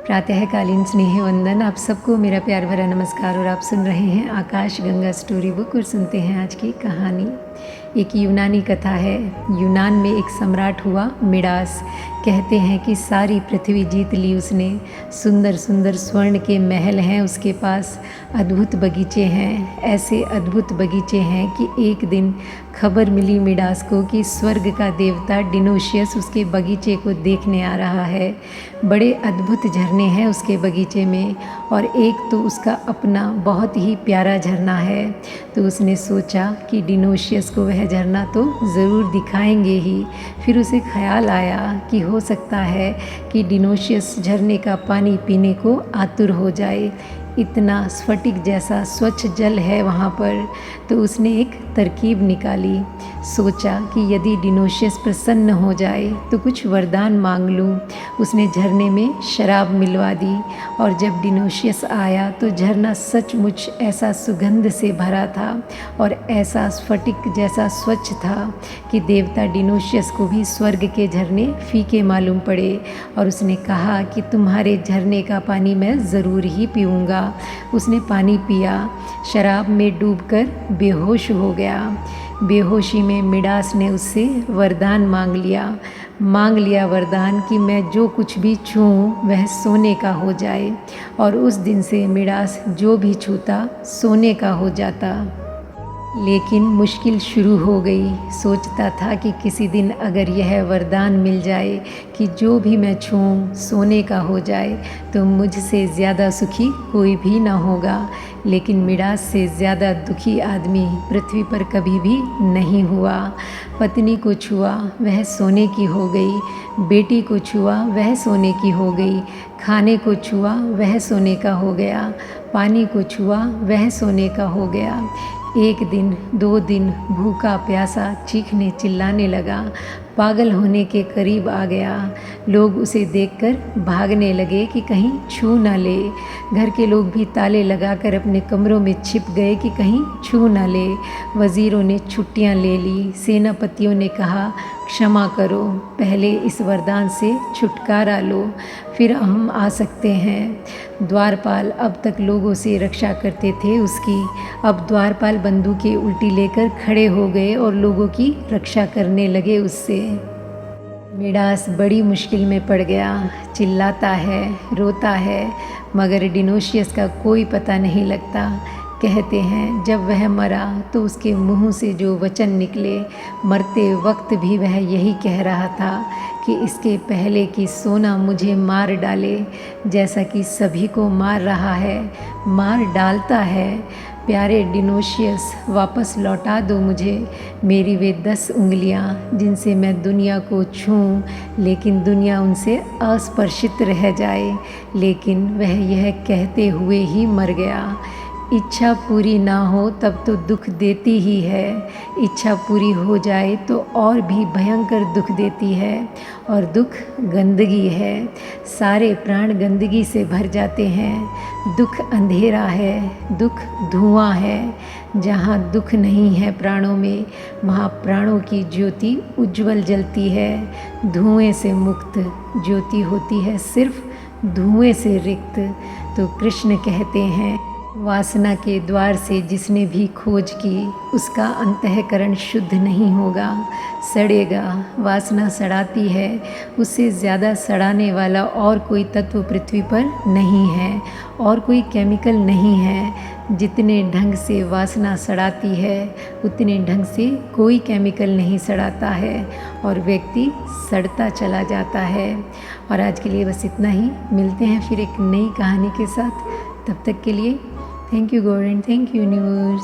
प्रातःकालीन स्नेह वंदन। आप सबको मेरा प्यार भरा नमस्कार। और आप सुन रहे हैं आकाश गंगा स्टोरी बुक और सुनते हैं आज की कहानी। एक यूनानी कथा है। यूनान में एक सम्राट हुआ मिडास। कहते हैं कि सारी पृथ्वी जीत ली उसने। सुंदर सुंदर स्वर्ण के महल हैं उसके पास, अद्भुत बगीचे हैं। ऐसे अद्भुत बगीचे हैं कि एक दिन खबर मिली मिडास को कि स्वर्ग का देवता डिनोशियस उसके बगीचे को देखने आ रहा है। बड़े अद्भुत झरने हैं उसके बगीचे में, और एक तो उसका अपना बहुत ही प्यारा झरना है। तो उसने सोचा कि डिनोशियस को वह झरना तो ज़रूर दिखाएंगे ही। फिर उसे ख्याल आया कि हो सकता है कि डिनोशियस झरने का पानी पीने को आतुर हो जाए। इतना स्फटिक जैसा स्वच्छ जल है वहाँ पर। तो उसने एक तरकीब निकाली। सोचा कि यदि डिनोशियस प्रसन्न हो जाए तो कुछ वरदान मांग लूँ। उसने झरने में शराब मिलवा दी, और जब डिनोशियस आया तो झरना सचमुच ऐसा सुगंध से भरा था और ऐसा स्फटिक जैसा स्वच्छ था कि देवता डिनोशियस को भी स्वर्ग के झरने फीके मालूम पड़े। और उसने कहा कि तुम्हारे झरने का पानी मैं ज़रूर ही पीऊँगा। उसने पानी पिया, शराब में डूबकर बेहोश हो गया। बेहोशी में मिडास ने उससे वरदान मांग लिया वरदान कि मैं जो कुछ भी छूऊं वह सोने का हो जाए। और उस दिन से मिडास जो भी छूता सोने का हो जाता। लेकिन मुश्किल शुरू हो गई। सोचता था कि किसी दिन अगर यह वरदान मिल जाए कि जो भी मैं छूऊं सोने का हो जाए तो मुझसे ज़्यादा सुखी कोई भी ना होगा। लेकिन मिडास से ज़्यादा दुखी आदमी पृथ्वी पर कभी भी नहीं हुआ। पत्नी को छुआ वह सोने की हो गई, बेटी को छुआ वह सोने की हो गई, खाने को छुआ वह सोने का हो गया, पानी को छुआ वह सोने का हो गया। एक दिन, 2 दिन भूखा प्यासा चीखने चिल्लाने लगा, पागल होने के करीब आ गया। लोग उसे देखकर भागने लगे कि कहीं छू न ले। घर के लोग भी ताले लगाकर अपने कमरों में छिप गए कि कहीं छू न ले। वज़ीरों ने छुट्टियां ले ली। सेनापतियों ने कहा, क्षमा करो, पहले इस वरदान से छुटकारा लो, फिर हम आ सकते हैं। द्वारपाल अब तक लोगों से रक्षा करते थे उसकी, अब द्वारपाल बंदूकें उल्टी लेकर खड़े हो गए और लोगों की रक्षा करने लगे उससे। मिडास बड़ी मुश्किल में पड़ गया। चिल्लाता है, रोता है, मगर डिनोशियस का कोई पता नहीं लगता। कहते हैं जब वह मरा तो उसके मुंह से जो वचन निकले, मरते वक्त भी वह यही कह रहा था कि इसके पहले कि सोना मुझे मार डाले, जैसा कि सभी को मार रहा है, मार डालता है। प्यारे डिनोशियस, वापस लौटा दो मुझे मेरी वे 10 उंगलियां जिनसे मैं दुनिया को छूऊं, लेकिन दुनिया उनसे अस्पर्शित रह जाए। लेकिन वह यह कहते हुए ही मर गया। इच्छा पूरी ना हो तब तो दुख देती ही है, इच्छा पूरी हो जाए तो और भी भयंकर दुख देती है। और दुख गंदगी है, सारे प्राण गंदगी से भर जाते हैं। दुख अंधेरा है, दुख धुआं है। जहाँ दुख नहीं है प्राणों में, वहाँ प्राणों की ज्योति उज्जवल जलती है। धुएं से मुक्त ज्योति होती है, सिर्फ धुएं से रिक्त। तो कृष्ण कहते हैं, वासना के द्वार से जिसने भी खोज की उसका अंतःकरण शुद्ध नहीं होगा, सड़ेगा। वासना सड़ाती है, उससे ज़्यादा सड़ाने वाला और कोई तत्व पृथ्वी पर नहीं है, और कोई केमिकल नहीं है। जितने ढंग से वासना सड़ाती है उतने ढंग से कोई केमिकल नहीं सड़ाता है, और व्यक्ति सड़ता चला जाता है। और आज के लिए बस इतना ही। मिलते हैं फिर एक नई कहानी के साथ। तब तक के लिए thank you God and thank you universe.